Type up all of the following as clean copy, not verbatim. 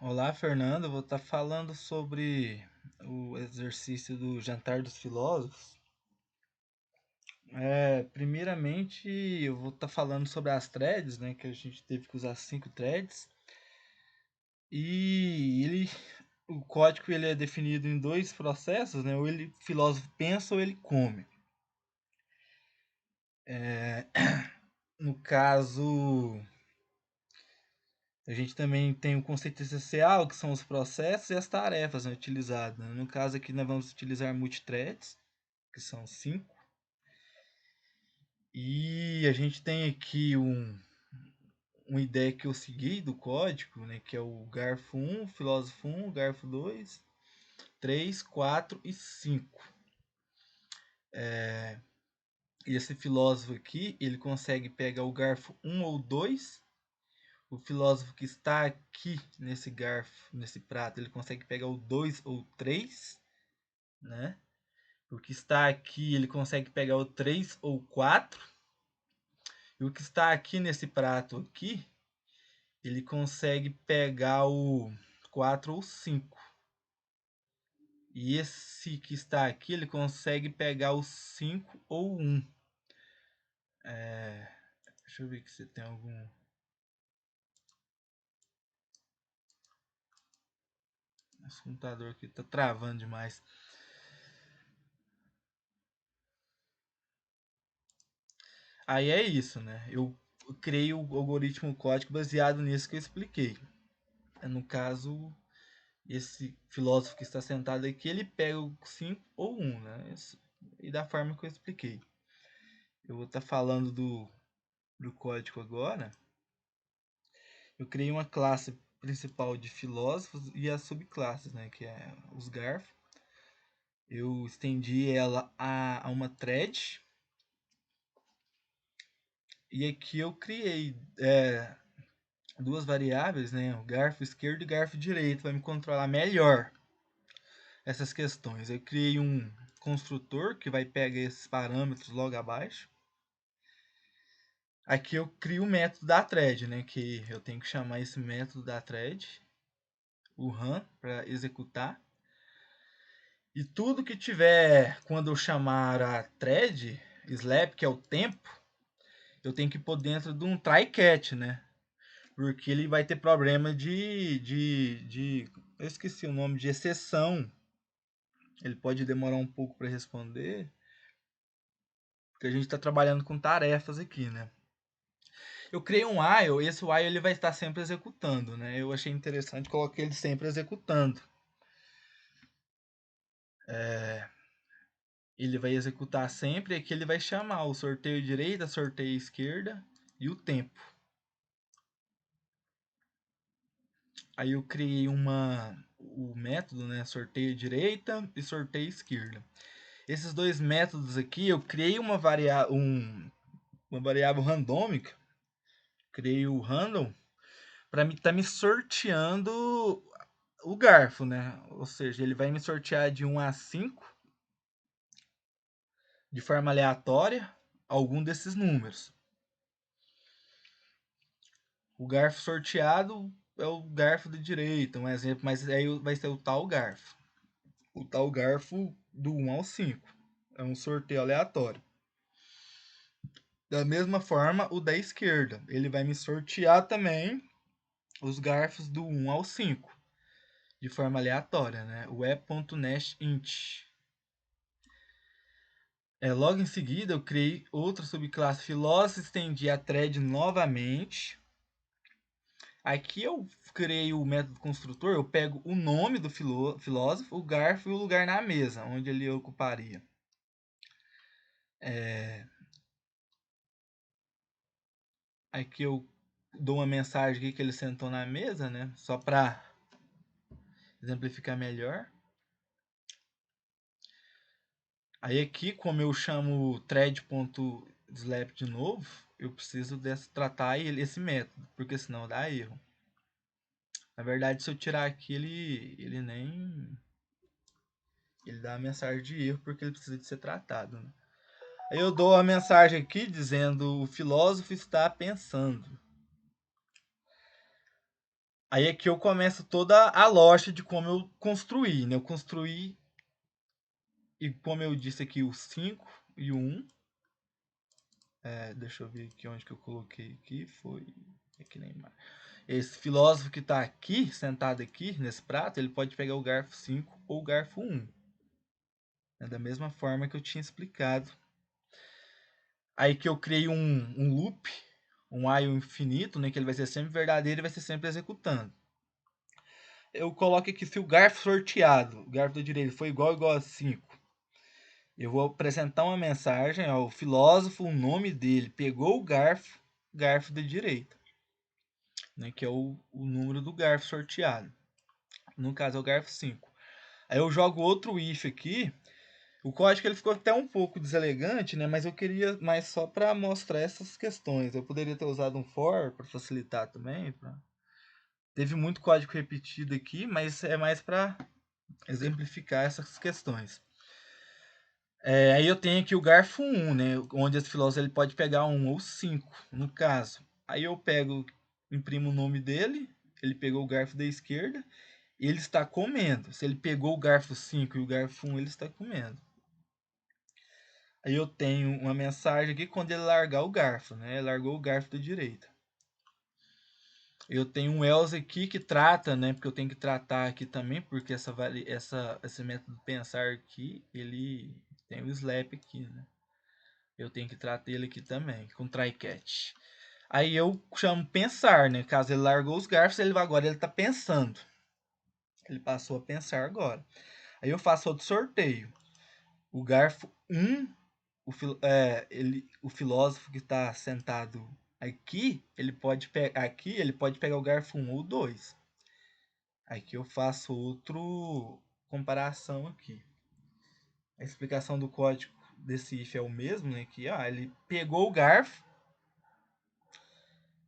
Olá, Fernando. Eu vou estar falando sobre o exercício do Jantar dos Filósofos. Primeiramente, eu vou estar falando sobre as threads, né? Que a gente teve que usar 5 threads. O código ele é definido em dois processos, né? Ou o filósofo pensa ou ele come. No caso, a gente também tem o conceito essencial, que são os processos e as tarefas, né, utilizadas, né? No caso aqui, nós vamos utilizar multithreads, que são 5. E a gente tem aqui uma ideia que eu segui do código, né, que é o garfo 1, filósofo 1, garfo 2, 3, 4 e 5. E esse filósofo aqui, ele consegue pegar o garfo 1 ou 2. O filósofo que está aqui nesse garfo, nesse prato, ele consegue pegar o 2 ou 3, né? O que está aqui, ele consegue pegar o 3 ou 4. E o que está aqui nesse prato aqui, ele consegue pegar o 4 ou 5. E esse que está aqui, ele consegue pegar o 5 ou 1. Deixa eu ver que você tem algum. Esse computador aqui tá travando demais. Aí é isso, né? Eu criei o algoritmo código baseado nisso que eu expliquei. No caso, esse filósofo que está sentado aqui, ele pega o 5 ou 1, né? E da forma que eu expliquei. Eu vou estar falando do código agora. Eu criei uma classe principal de filósofos e as subclasses, né, que é os garfos. Eu estendi ela a uma thread. E aqui eu criei duas variáveis, né, o garfo esquerdo e o garfo direito, para me controlar melhor essas questões. Eu criei um construtor que vai pegar esses parâmetros logo abaixo. Aqui eu crio o método da thread, né, que eu tenho que chamar esse método da thread, o run, para executar. E tudo que tiver quando eu chamar a thread, slap, que é o tempo, eu tenho que pôr dentro de um try catch, né? Porque ele vai ter problema de eu esqueci o nome, de exceção. Ele pode demorar um pouco para responder, porque a gente está trabalhando com tarefas aqui, né? Eu criei um while, esse while ele vai estar sempre executando, né? Eu achei interessante colocar ele sempre executando. Ele vai executar sempre, aqui ele vai chamar o sorteio direita, sorteio esquerda e o tempo. Aí eu criei o método, né, sorteio direita e sorteio esquerda. Esses dois métodos aqui, eu criei uma variável randômica, criei o random para estar me sorteando o garfo, né? Ou seja, ele vai me sortear de 1 a 5 de forma aleatória algum desses números. O garfo sorteado é o garfo de direita, um exemplo, mas aí vai ser o tal garfo. O tal garfo do 1 ao 5. É um sorteio aleatório. Da mesma forma, o da esquerda. Ele vai me sortear também os garfos do 1 ao 5, de forma aleatória, né? O e.nestInt. Logo em seguida, eu criei outra subclasse filósofo, estendi a thread novamente. Aqui eu criei o método construtor, eu pego o nome do filósofo, o garfo e o lugar na mesa, onde ele ocuparia. Aqui eu dou uma mensagem aqui que ele sentou na mesa, né? Só para exemplificar melhor. Aí aqui, como eu chamo thread.slap de novo, eu preciso tratar esse método, porque senão dá erro. Na verdade, se eu tirar aqui, ele nem... Ele dá a mensagem de erro porque ele precisa de ser tratado, né? Aí eu dou a mensagem aqui dizendo o filósofo está pensando. Aí aqui eu começo toda a lógica de como eu construí, né? Eu construí, e como eu disse aqui, o 5 e o 1. Deixa eu ver aqui onde que eu coloquei aqui. Foi aqui na imagem. Esse filósofo que está aqui, sentado aqui nesse prato, ele pode pegar o garfo 5 ou o garfo 1. Da mesma forma que eu tinha explicado. Aí que eu criei um loop, um while infinito, né, que ele vai ser sempre verdadeiro e vai ser sempre executando. Eu coloco aqui se o garfo sorteado, o garfo da direita, foi igual a 5. Eu vou apresentar uma mensagem ao filósofo, o nome dele pegou o garfo da direita, né, que é o número do garfo sorteado. No caso é o garfo 5. Aí eu jogo outro if aqui. O código ele ficou até um pouco deselegante, né? Mas eu queria mais só para mostrar essas questões. Eu poderia ter usado um for para facilitar também. Teve muito código repetido aqui, mas é mais para exemplificar essas questões. Aí eu tenho aqui o garfo 1, né? Onde esse filósofo ele pode pegar 1 ou 5, no caso. Aí eu pego, imprimo o nome dele, ele pegou o garfo da esquerda, e ele está comendo. Se ele pegou o garfo 5 e o garfo 1, ele está comendo. Aí eu tenho uma mensagem aqui quando ele largar o garfo, né? Ele largou o garfo da direita. Eu tenho um else aqui que trata, né? Porque eu tenho que tratar aqui também, porque esse método pensar aqui, ele tem o slap aqui, né? Eu tenho que tratar ele aqui também, com try catch. Aí eu chamo pensar, né? Caso ele largou os garfos, agora ele está pensando. Ele passou a pensar agora. Aí eu faço outro sorteio. O garfo 1, o filósofo que está sentado aqui, ele pode pegar o garfo 1 ou 2. Aqui eu faço outro comparação aqui. A explicação do código desse if é o mesmo, né? Que ele pegou o garfo.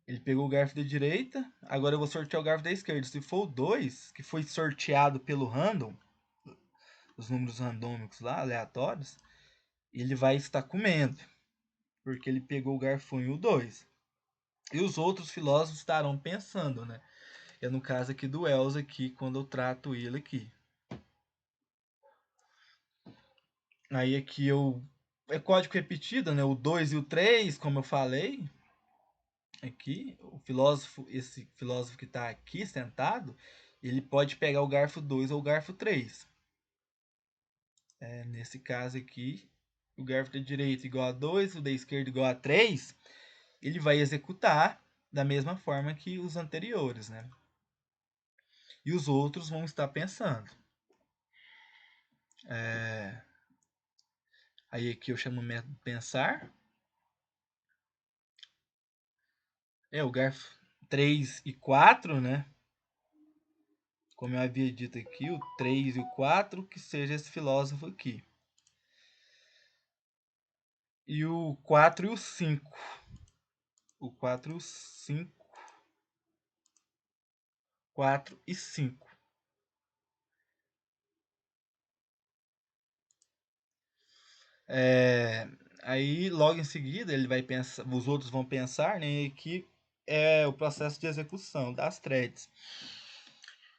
Ele pegou o garfo da direita. Agora eu vou sortear o garfo da esquerda. Se for o 2, que foi sorteado pelo random, os números randômicos lá, aleatórios, ele vai estar comendo. Porque ele pegou o garfo 1 e o 2. E os outros filósofos estarão pensando, né? É no caso aqui do else aqui, quando eu trato ele aqui. Aí aqui é código repetido, né? O 2 e o 3, como eu falei. Aqui, esse filósofo que está aqui sentado, ele pode pegar o garfo 2 ou o garfo 3. Nesse caso aqui, o garfo da direita igual a 2, o da esquerda igual a 3, ele vai executar da mesma forma que os anteriores, né? E os outros vão estar pensando. Aí aqui eu chamo o método pensar. O garfo 3 e 4, né? Como eu havia dito aqui, o 3 e o 4, que seja esse filósofo aqui. E o 4 e o 5. O 4 e o 5. 4 e 5. Aí logo em seguida ele vai pensar, os outros vão pensar, né, que é o processo de execução das threads.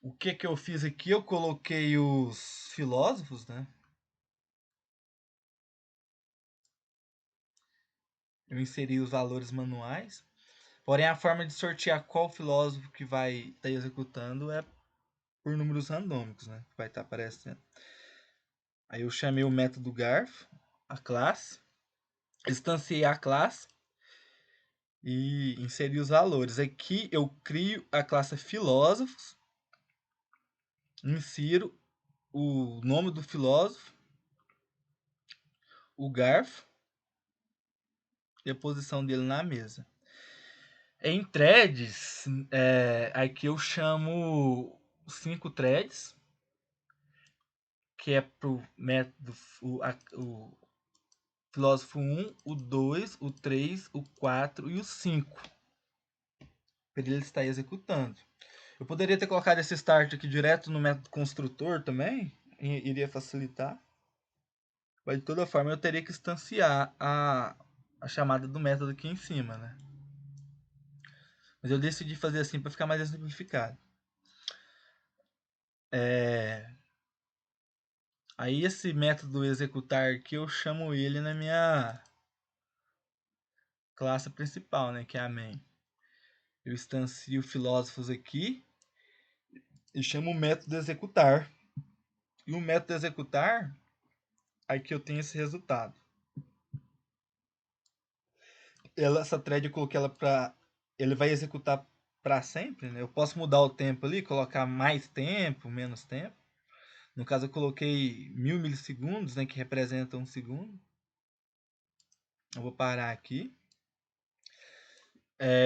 O que eu fiz aqui? Eu coloquei os filósofos, né? Eu inseri os valores manuais. Porém, a forma de sortear qual filósofo que vai estar executando é por números randômicos, né? Que vai estar aparecendo. Aí eu chamei o método garfo, a classe, instanciei a classe e inseri os valores. Aqui eu crio a classe filósofos, insiro o nome do filósofo, o garfo e a posição dele na mesa. Em threads, aqui eu chamo 5 threads, que é para o método, o filósofo 1, o 2, o 3, o 4 e o 5. Para ele estar executando. Eu poderia ter colocado esse start aqui direto no método construtor também, iria facilitar. Mas de toda forma eu teria que instanciar a chamada do método aqui em cima, né? Mas eu decidi fazer assim para ficar mais exemplificado. Aí esse método executar aqui eu chamo ele na minha classe principal, né, que é a main. Eu instancio filósofos aqui e chamo o método executar. E o método executar, aqui eu tenho esse resultado. Essa thread eu coloquei ela para ele vai executar para sempre, né? Eu posso mudar o tempo ali, colocar mais tempo, menos tempo. No caso eu coloquei 1000 milissegundos, né, que representa um segundo. Eu vou parar aqui.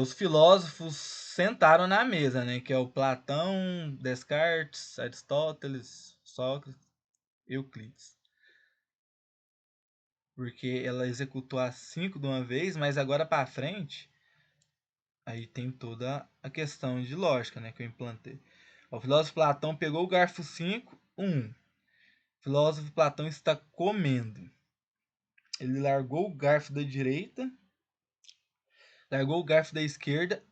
Os filósofos sentaram na mesa, né, que é o Platão, Descartes, Aristóteles, Sócrates, Euclides. Porque ela executou as 5 de uma vez, mas agora para frente aí tem toda a questão de lógica, né, que eu implantei. O filósofo Platão pegou o garfo 5, 1. O filósofo Platão está comendo. Ele largou o garfo da direita, largou o garfo da esquerda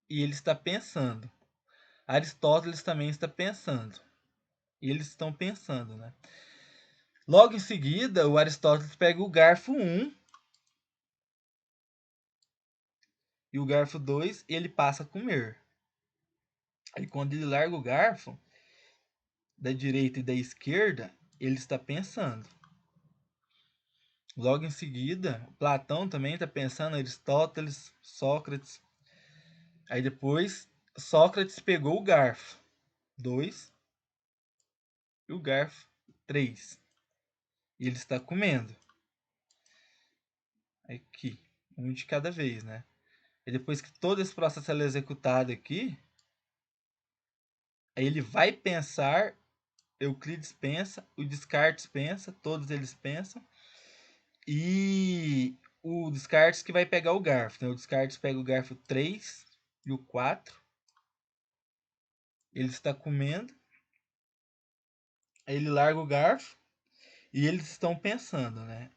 e ele está pensando. Aristóteles também está pensando. E eles estão pensando, né? Logo em seguida, o Aristóteles pega o garfo 1 e o garfo 2 e ele passa a comer. Aí quando ele larga o garfo da direita e da esquerda, ele está pensando. Logo em seguida, Platão também está pensando, Aristóteles, Sócrates. Aí depois, Sócrates pegou o garfo 2 e o garfo 3. E ele está comendo. Aqui, um de cada vez, né? E depois que todo esse processo é executado aqui, aí ele vai pensar, Euclides pensa, o Descartes pensa, todos eles pensam, e o Descartes que vai pegar o garfo, né? O Descartes pega o garfo 3 e o 4, ele está comendo, aí ele larga o garfo e eles estão pensando, né?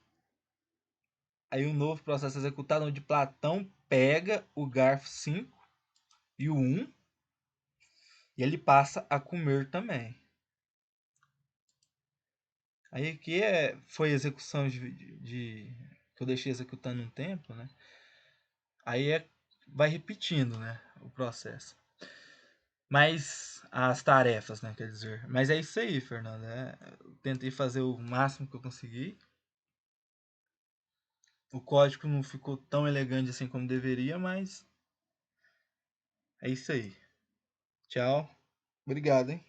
Aí um novo processo executado onde Platão pega o garfo 5 e o 1 e ele passa a comer também. Aí aqui foi execução que eu deixei executando um tempo, né? Aí vai repetindo, né, o processo. Mas as tarefas, né, quer dizer. Mas é isso aí, Fernando. Eu tentei fazer o máximo que eu consegui. O código não ficou tão elegante assim como deveria, mas é isso aí. Tchau. Obrigado, hein?